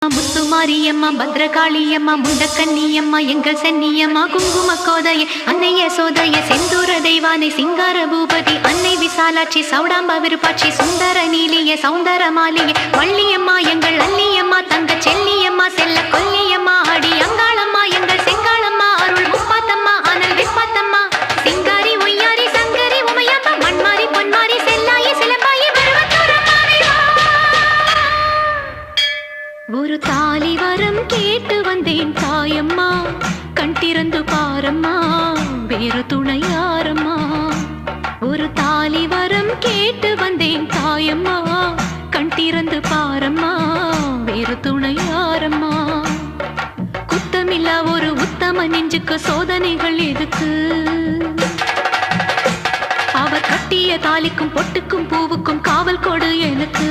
முத்துமாரியம்மா பத்ரகாளியம்மா முண்டக்கன்னியம்மா எங்கள் சென்னியம்மா குங்கும கோதைய அன்னைய சோதைய செந்தூர தெய்வானை சிங்கார பூபதி அன்னை விசாலாட்சி சௌடாம்ப விருப்பாட்சி சுந்தர நீலிய சௌந்தர மாலிய வள்ளியம்மா எங்கள் அல்லியம்மா தங்க செல்லியம்மா செல்ல கொல்லியம்மா அடி அங்காளம்மா எங்கள் செங்காளம்மா அருள் முப்பாத்தம்மா அனல் விப்பாத்தம்மா சிங்காரி ஒய்யாரி சங்கரி உமையம்மா மண்மாரி பொன்மாரி செல்லாயி சிலம்பாயி ஒரு தாலி வரம் கேட்டு வந்தேன் தாயம்மா கண் திறந்து பாரம்மா வேறு துணை யாரம்மா ஒரு தாலி வரம் கேட்டு வந்தேன் தாயம்மா கண் திறந்து பாரம்மா வேறு துணை யாரம்மா குத்தமில்லா ஒரு உத்தம நெஞ்சுக்கு சோதனைகள் எதுக்கு அவர் கட்டிய தாலிக்கும் பொட்டுக்கும் பூவுக்கும் காவல் கொடு எனக்கு